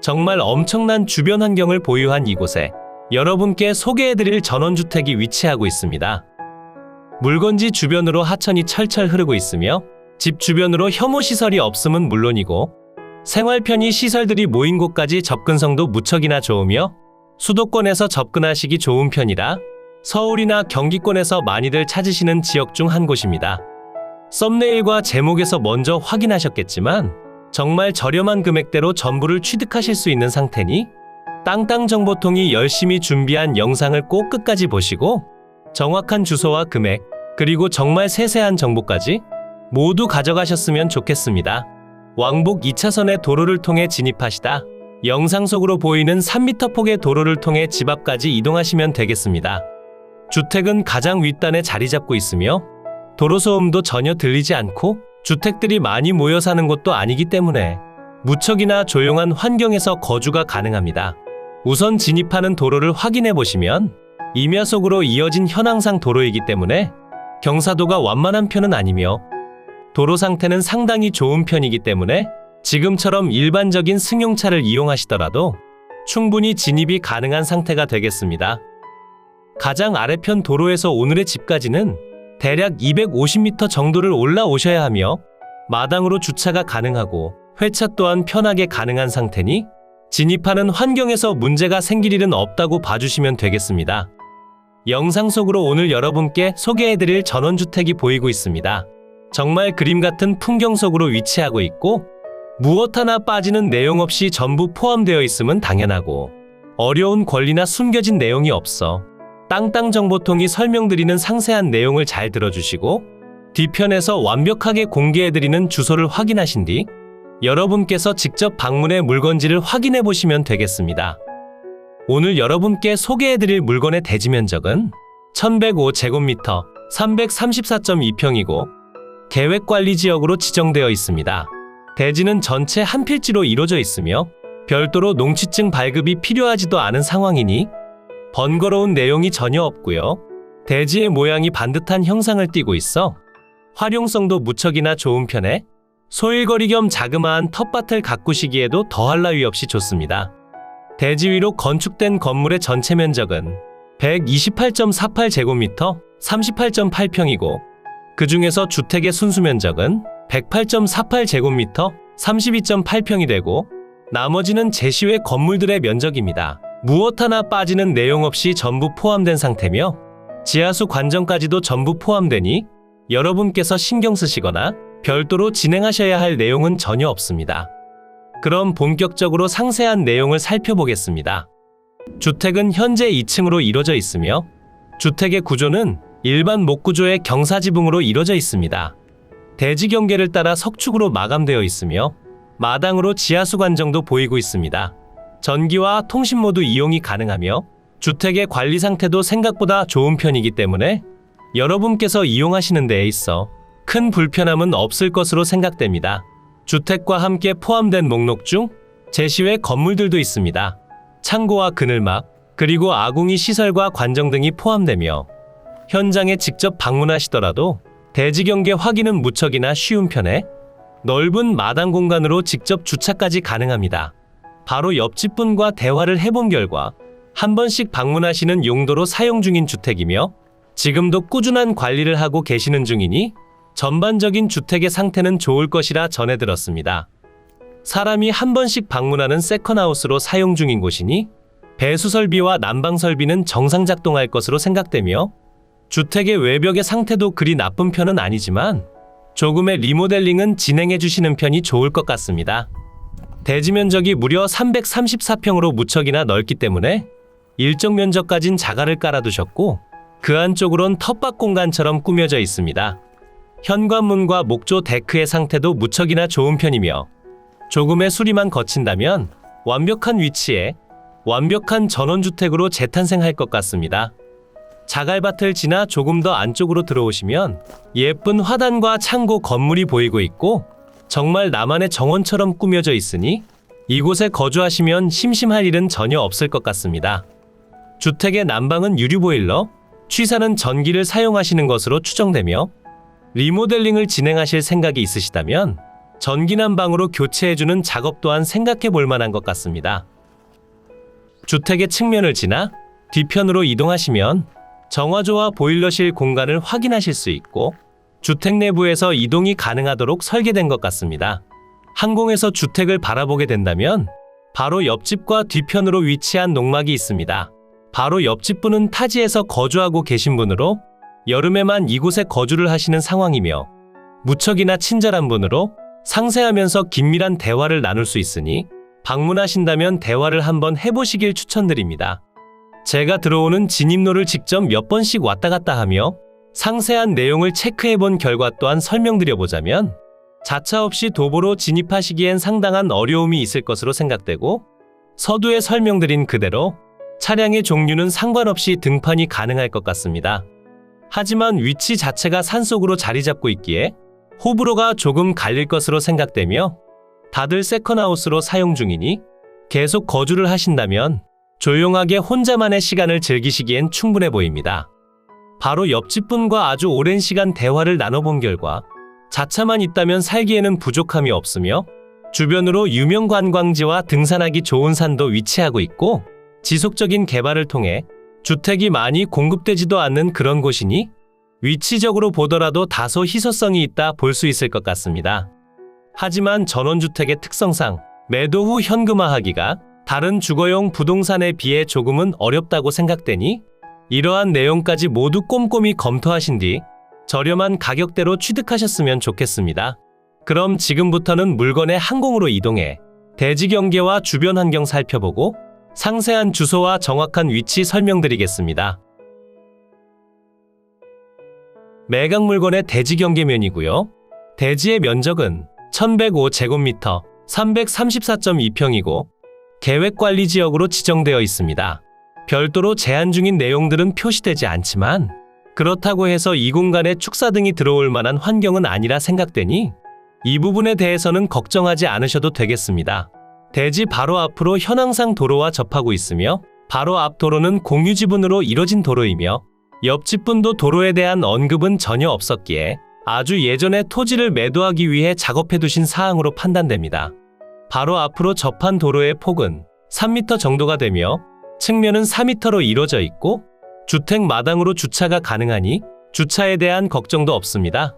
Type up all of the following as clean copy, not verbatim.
정말 엄청난 주변 환경을 보유한 이곳에 여러분께 소개해드릴 전원주택이 위치하고 있습니다. 물건지 주변으로 하천이 철철 흐르고 있으며 집 주변으로 혐오시설이 없음은 물론이고 생활 편의 시설들이 모인 곳까지 접근성도 무척이나 좋으며 수도권에서 접근하시기 좋은 편이라 서울이나 경기권에서 많이들 찾으시는 지역 중 한 곳입니다. 썸네일과 제목에서 먼저 확인하셨겠지만 정말 저렴한 금액대로 전부를 취득하실 수 있는 상태니 땅땅정보통이 열심히 준비한 영상을 꼭 끝까지 보시고 정확한 주소와 금액 그리고 정말 세세한 정보까지 모두 가져가셨으면 좋겠습니다. 왕복 2차선의 도로를 통해 진입하시다 영상 속으로 보이는 3m 폭의 도로를 통해 집 앞까지 이동하시면 되겠습니다. 주택은 가장 윗단에 자리 잡고 있으며 도로 소음도 전혀 들리지 않고 주택들이 많이 모여 사는 곳도 아니기 때문에 무척이나 조용한 환경에서 거주가 가능합니다. 우선 진입하는 도로를 확인해 보시면 임야 속으로 이어진 현황상 도로이기 때문에 경사도가 완만한 편은 아니며 도로 상태는 상당히 좋은 편이기 때문에 지금처럼 일반적인 승용차를 이용하시더라도 충분히 진입이 가능한 상태가 되겠습니다. 가장 아래편 도로에서 오늘의 집까지는 대략 250m 정도를 올라오셔야 하며 마당으로 주차가 가능하고 회차 또한 편하게 가능한 상태니 진입하는 환경에서 문제가 생길 일은 없다고 봐주시면 되겠습니다. 영상 속으로 오늘 여러분께 소개해드릴 전원주택이 보이고 있습니다. 정말 그림 같은 풍경 속으로 위치하고 있고 무엇 하나 빠지는 내용 없이 전부 포함되어 있음은 당연하고 어려운 권리나 숨겨진 내용이 없어 땅땅정보통이 설명드리는 상세한 내용을 잘 들어주시고 뒤편에서 완벽하게 공개해드리는 주소를 확인하신 뒤 여러분께서 직접 방문해 물건지를 확인해 보시면 되겠습니다. 오늘 여러분께 소개해드릴 물건의 대지 면적은 1105제곱미터 334.2평이고 계획관리지역으로 지정되어 있습니다. 대지는 전체 한 필지로 이루어져 있으며 별도로 농취증 발급이 필요하지도 않은 상황이니 번거로운 내용이 전혀 없고요. 대지의 모양이 반듯한 형상을 띠고 있어 활용성도 무척이나 좋은 편에 소일거리 겸 자그마한 텃밭을 가꾸시기에도 더할 나위 없이 좋습니다. 대지 위로 건축된 건물의 전체 면적은 128.48제곱미터 38.8평이고 그 중에서 주택의 순수 면적은 108.48제곱미터 32.8평이 되고 나머지는 제시외 건물들의 면적입니다. 무엇 하나 빠지는 내용 없이 전부 포함된 상태며 지하수 관정까지도 전부 포함되니 여러분께서 신경 쓰시거나 별도로 진행하셔야 할 내용은 전혀 없습니다. 그럼 본격적으로 상세한 내용을 살펴보겠습니다. 주택은 현재 2층으로 이루어져 있으며 주택의 구조는 일반 목구조의 경사지붕으로 이루어져 있습니다. 대지 경계를 따라 석축으로 마감되어 있으며 마당으로 지하수 관정도 보이고 있습니다. 전기와 통신 모두 이용이 가능하며 주택의 관리 상태도 생각보다 좋은 편이기 때문에 여러분께서 이용하시는 데에 있어 큰 불편함은 없을 것으로 생각됩니다. 주택과 함께 포함된 목록 중 제시외 건물들도 있습니다. 창고와 그늘막, 그리고 아궁이 시설과 관정 등이 포함되며 현장에 직접 방문하시더라도 대지 경계 확인은 무척이나 쉬운 편에 넓은 마당 공간으로 직접 주차까지 가능합니다. 바로 옆집 분과 대화를 해본 결과 한 번씩 방문하시는 용도로 사용 중인 주택이며 지금도 꾸준한 관리를 하고 계시는 중이니 전반적인 주택의 상태는 좋을 것이라 전해 들었습니다. 사람이 한 번씩 방문하는 세컨하우스로 사용 중인 곳이니 배수 설비와 난방 설비는 정상 작동할 것으로 생각되며 주택의 외벽의 상태도 그리 나쁜 편은 아니지만 조금의 리모델링은 진행해 주시는 편이 좋을 것 같습니다. 대지 면적이 무려 334평으로 무척이나 넓기 때문에 일정 면적 가진 자갈을 깔아두셨고 그 안쪽으론 텃밭 공간처럼 꾸며져 있습니다. 현관문과 목조 데크의 상태도 무척이나 좋은 편이며 조금의 수리만 거친다면 완벽한 위치에 완벽한 전원주택으로 재탄생할 것 같습니다. 자갈밭을 지나 조금 더 안쪽으로 들어오시면 예쁜 화단과 창고 건물이 보이고 있고 정말 나만의 정원처럼 꾸며져 있으니 이곳에 거주하시면 심심할 일은 전혀 없을 것 같습니다. 주택의 난방은 유류보일러, 취사는 전기를 사용하시는 것으로 추정되며 리모델링을 진행하실 생각이 있으시다면 전기난방으로 교체해주는 작업 또한 생각해 볼 만한 것 같습니다. 주택의 측면을 지나 뒤편으로 이동하시면 정화조와 보일러실 공간을 확인하실 수 있고 주택 내부에서 이동이 가능하도록 설계된 것 같습니다. 항공에서 주택을 바라보게 된다면 바로 옆집과 뒤편으로 위치한 농막이 있습니다. 바로 옆집 분은 타지에서 거주하고 계신 분으로 여름에만 이곳에 거주를 하시는 상황이며 무척이나 친절한 분으로 상세하면서 긴밀한 대화를 나눌 수 있으니 방문하신다면 대화를 한번 해보시길 추천드립니다. 제가 들어오는 진입로를 직접 몇 번씩 왔다 갔다 하며 상세한 내용을 체크해본 결과 또한 설명드려보자면 자차 없이 도보로 진입하시기엔 상당한 어려움이 있을 것으로 생각되고 서두에 설명드린 그대로 차량의 종류는 상관없이 등판이 가능할 것 같습니다. 하지만 위치 자체가 산속으로 자리 잡고 있기에 호불호가 조금 갈릴 것으로 생각되며 다들 세컨하우스로 사용 중이니 계속 거주를 하신다면 조용하게 혼자만의 시간을 즐기시기엔 충분해 보입니다. 바로 옆집 분과 아주 오랜 시간 대화를 나눠본 결과 자차만 있다면 살기에는 부족함이 없으며 주변으로 유명 관광지와 등산하기 좋은 산도 위치하고 있고 지속적인 개발을 통해 주택이 많이 공급되지도 않는 그런 곳이니 위치적으로 보더라도 다소 희소성이 있다 볼 수 있을 것 같습니다. 하지만 전원주택의 특성상 매도 후 현금화하기가 다른 주거용 부동산에 비해 조금은 어렵다고 생각되니 이러한 내용까지 모두 꼼꼼히 검토하신 뒤 저렴한 가격대로 취득하셨으면 좋겠습니다. 그럼 지금부터는 물건의 항공으로 이동해 대지 경계와 주변 환경 살펴보고 상세한 주소와 정확한 위치 설명드리겠습니다. 매각 물건의 대지 경계면이고요. 대지의 면적은 1105제곱미터 334.2평이고 계획관리지역으로 지정되어 있습니다. 별도로 제한 중인 내용들은 표시되지 않지만 그렇다고 해서 이 공간에 축사 등이 들어올 만한 환경은 아니라 생각되니 이 부분에 대해서는 걱정하지 않으셔도 되겠습니다. 대지 바로 앞으로 현황상 도로와 접하고 있으며 바로 앞 도로는 공유지분으로 이뤄진 도로이며 옆집 분도 도로에 대한 언급은 전혀 없었기에 아주 예전에 토지를 매도하기 위해 작업해 두신 사항으로 판단됩니다. 바로 앞으로 접한 도로의 폭은 3m 정도가 되며 측면은 4m로 이루어져 있고 주택 마당으로 주차가 가능하니 주차에 대한 걱정도 없습니다.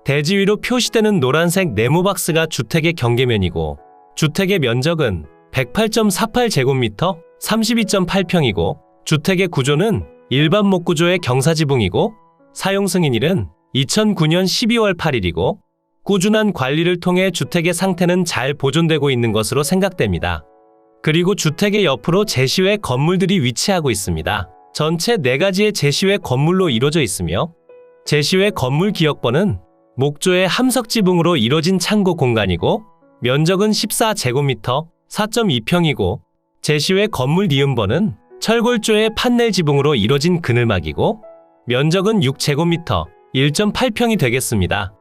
대지 위로 표시되는 노란색 네모 박스가 주택의 경계면이고 주택의 면적은 108.48제곱미터 32.8평이고 주택의 구조는 일반 목구조의 경사지붕이고 사용 승인일은 2009년 12월 8일이고 꾸준한 관리를 통해 주택의 상태는 잘 보존되고 있는 것으로 생각됩니다. 그리고 주택의 옆으로 제시외 건물들이 위치하고 있습니다. 전체 4가지의 제시외 건물로 이루어져 있으며 제시외 건물 기역번은 목조의 함석지붕으로 이루어진 창고 공간이고 면적은 14제곱미터 4.2평이고 제시외 건물 니은번은 철골조의 판넬 지붕으로 이루어진 그늘막이고 면적은 6제곱미터 1.8평이 되겠습니다.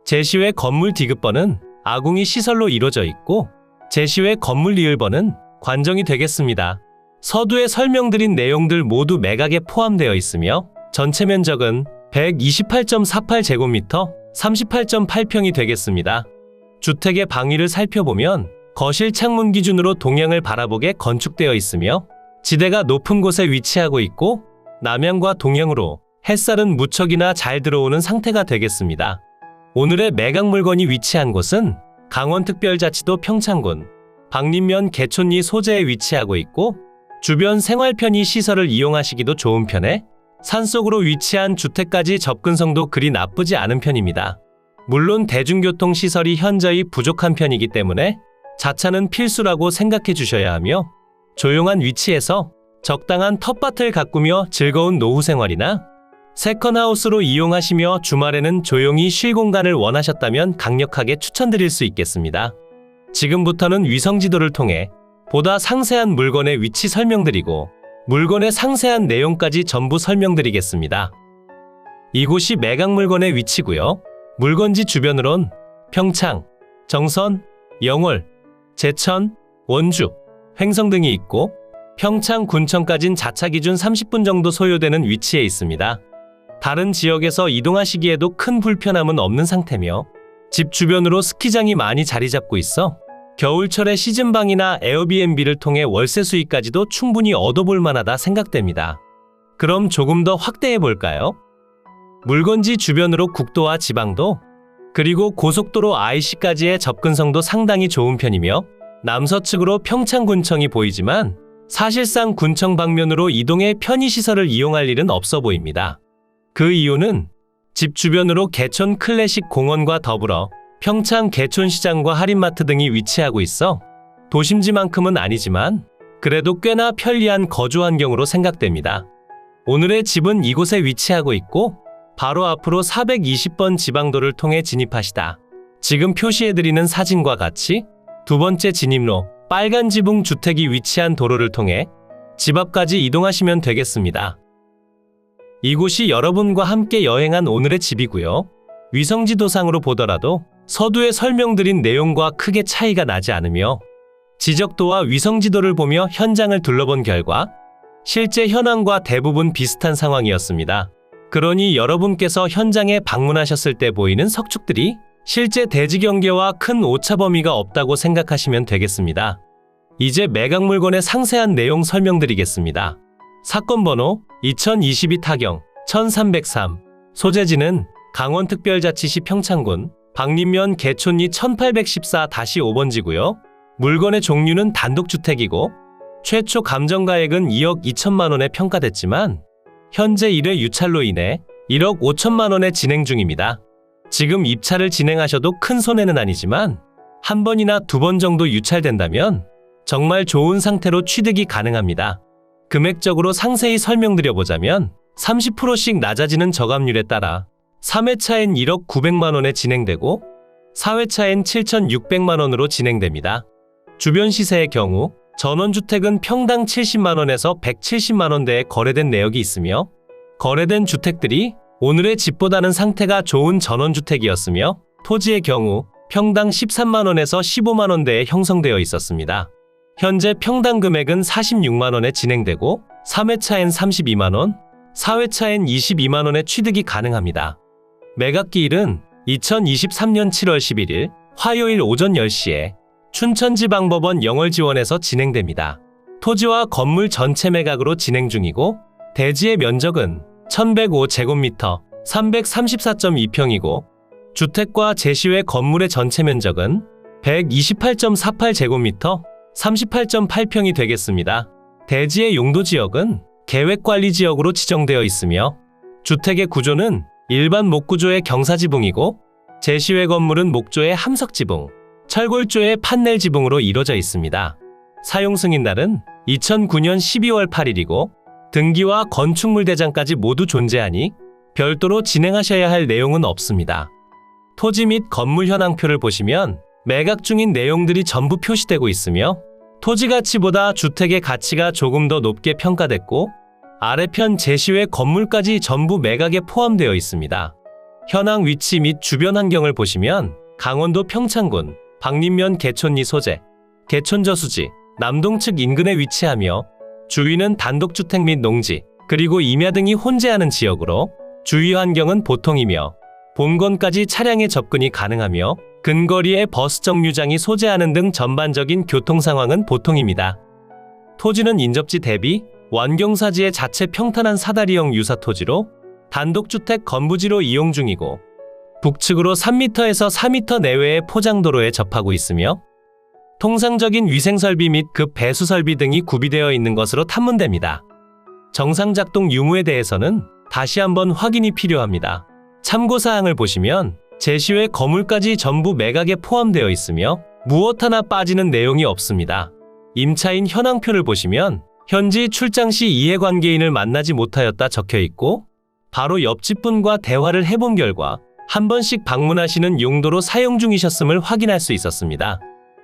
제시외 건물 디귿번은 아궁이 시설로 이루어져 있고 제시외 건물 리을번은 관정이 되겠습니다. 서두에 설명드린 내용들 모두 매각에 포함되어 있으며 전체 면적은 128.48제곱미터 38.8평이 되겠습니다. 주택의 방위를 살펴보면 거실 창문 기준으로 동향을 바라보게 건축되어 있으며 지대가 높은 곳에 위치하고 있고 남향과 동향으로 햇살은 무척이나 잘 들어오는 상태가 되겠습니다. 오늘의 매각 물건이 위치한 곳은 강원특별자치도 평창군 박림면 개촌리 소재에 위치하고 있고 주변 생활 편의 시설을 이용하시기도 좋은 편에 산속으로 위치한 주택까지 접근성도 그리 나쁘지 않은 편입니다. 물론 대중교통 시설이 현저히 부족한 편이기 때문에 자차는 필수라고 생각해 주셔야 하며 조용한 위치에서 적당한 텃밭을 가꾸며 즐거운 노후 생활이나 세컨하우스로 이용하시며 주말에는 조용히 쉴 공간을 원하셨다면 강력하게 추천드릴 수 있겠습니다. 지금부터는 위성지도를 통해 보다 상세한 물건의 위치 설명드리고 물건의 상세한 내용까지 전부 설명드리겠습니다. 이곳이 매각 물건의 위치고요. 물건지 주변으론 평창, 정선, 영월, 제천, 원주, 횡성 등이 있고 평창 군청까진 자차 기준 30분 정도 소요되는 위치에 있습니다. 다른 지역에서 이동하시기에도 큰 불편함은 없는 상태며 집 주변으로 스키장이 많이 자리 잡고 있어 겨울철에 시즌방이나 에어비앤비를 통해 월세 수익까지도 충분히 얻어볼 만하다 생각됩니다. 그럼 조금 더 확대해 볼까요? 물건지 주변으로 국도와 지방도, 그리고 고속도로 IC까지의 접근성도 상당히 좋은 편이며 남서측으로 평창군청이 보이지만 사실상 군청 방면으로 이동해 편의시설을 이용할 일은 없어 보입니다. 그 이유는 집 주변으로 개촌 클래식 공원과 더불어 평창 개촌시장과 할인마트 등이 위치하고 있어 도심지만큼은 아니지만 그래도 꽤나 편리한 거주 환경으로 생각됩니다. 오늘의 집은 이곳에 위치하고 있고 바로 앞으로 420번 지방도를 통해 진입하시다 지금 표시해드리는 사진과 같이 두 번째 진입로 빨간 지붕 주택이 위치한 도로를 통해 집 앞까지 이동하시면 되겠습니다. 이곳이 여러분과 함께 여행한 오늘의 집이고요. 위성지도상으로 보더라도 서두에 설명드린 내용과 크게 차이가 나지 않으며 지적도와 위성지도를 보며 현장을 둘러본 결과 실제 현황과 대부분 비슷한 상황이었습니다. 그러니 여러분께서 현장에 방문하셨을 때 보이는 석축들이 실제 대지 경계와 큰 오차 범위가 없다고 생각하시면 되겠습니다. 이제 매각 물건의 상세한 내용 설명드리겠습니다. 사건 번호 2022 타경 1303, 소재지는 강원특별자치시 평창군 박림면 개촌리 1814-5번지고요. 물건의 종류는 단독주택이고 최초 감정가액은 2억 2천만 원에 평가됐지만 현재 1회 유찰로 인해 1억 5천만 원에 진행 중입니다. 지금 입찰을 진행하셔도 큰 손해는 아니지만 한 번이나 두 번 정도 유찰된다면 정말 좋은 상태로 취득이 가능합니다. 금액적으로 상세히 설명드려보자면 30%씩 낮아지는 저감률에 따라 3회차엔 1억 900만 원에 진행되고 4회차엔 7,600만 원으로 진행됩니다. 주변 시세의 경우 전원주택은 평당 70만 원에서 170만 원대에 거래된 내역이 있으며 거래된 주택들이 오늘의 집보다는 상태가 좋은 전원주택이었으며 토지의 경우 평당 13만 원에서 15만 원대에 형성되어 있었습니다. 현재 평당 금액은 46만 원에 진행되고 3회차엔 32만 원, 4회차엔 22만 원에 취득이 가능합니다. 매각기일은 2023년 7월 11일 화요일 오전 10시에 춘천지방법원 영월지원에서 진행됩니다. 토지와 건물 전체 매각으로 진행 중이고 대지의 면적은 1105제곱미터 334.2평이고 주택과 제시외 건물의 전체 면적은 128.48제곱미터 38.8평이 되겠습니다. 대지의 용도지역은 계획관리지역으로 지정되어 있으며 주택의 구조는 일반 목구조의 경사지붕이고 제시외 건물은 목조의 함석지붕, 철골조의 판넬지붕으로 이루어져 있습니다. 사용 승인날은 2009년 12월 8일이고 등기와 건축물 대장까지 모두 존재하니 별도로 진행하셔야 할 내용은 없습니다. 토지 및 건물 현황표를 보시면 매각 중인 내용들이 전부 표시되고 있으며 토지 가치보다 주택의 가치가 조금 더 높게 평가됐고 아래편 제시외 건물까지 전부 매각에 포함되어 있습니다. 현황 위치 및 주변 환경을 보시면 강원도 평창군 박림면 개촌리 소재, 개촌저수지, 남동측 인근에 위치하며 주위는 단독주택 및 농지, 그리고 임야 등이 혼재하는 지역으로 주위 환경은 보통이며 본건까지 차량의 접근이 가능하며 근거리에 버스 정류장이 소재하는 등 전반적인 교통 상황은 보통입니다. 토지는 인접지 대비 완경사지의 자체 평탄한 사다리형 유사 토지로 단독주택 건부지로 이용 중이고 북측으로 3m에서 4m 내외의 포장도로에 접하고 있으며 통상적인 위생설비 및 급 배수설비 등이 구비되어 있는 것으로 탐문됩니다. 정상작동 유무에 대해서는 다시 한번 확인이 필요합니다. 참고사항을 보시면 제시외 건물까지 전부 매각에 포함되어 있으며 무엇 하나 빠지는 내용이 없습니다. 임차인 현황표를 보시면 현지 출장 시 이해관계인을 만나지 못하였다 적혀 있고 바로 옆집 분과 대화를 해본 결과 한 번씩 방문하시는 용도로 사용 중이셨음을 확인할 수 있었습니다.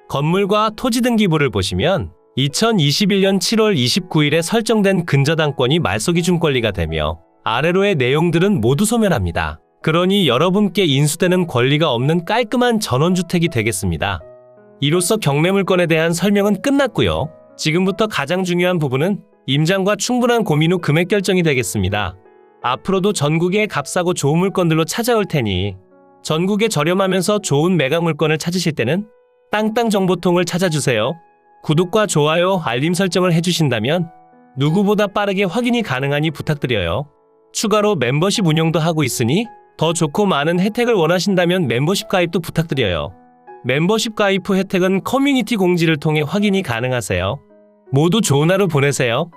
건물과 토지 등기부를 보시면 2021년 7월 29일에 설정된 근저당권이 말소기준권리가 되며 아래로의 내용들은 모두 소멸합니다. 그러니 여러분께 인수되는 권리가 없는 깔끔한 전원주택이 되겠습니다. 이로써 경매물건에 대한 설명은 끝났고요. 지금부터 가장 중요한 부분은 임장과 충분한 고민 후 금액 결정이 되겠습니다. 앞으로도 전국의 값싸고 좋은 물건들로 찾아올 테니 전국에 저렴하면서 좋은 매각 물건을 찾으실 때는 땅땅 정보통을 찾아주세요. 구독과 좋아요, 알림 설정을 해주신다면 누구보다 빠르게 확인이 가능하니 부탁드려요. 추가로 멤버십 운영도 하고 있으니 더 좋고 많은 혜택을 원하신다면 멤버십 가입도 부탁드려요. 멤버십 가입 후 혜택은 커뮤니티 공지를 통해 확인이 가능하세요. 모두 좋은 하루 보내세요.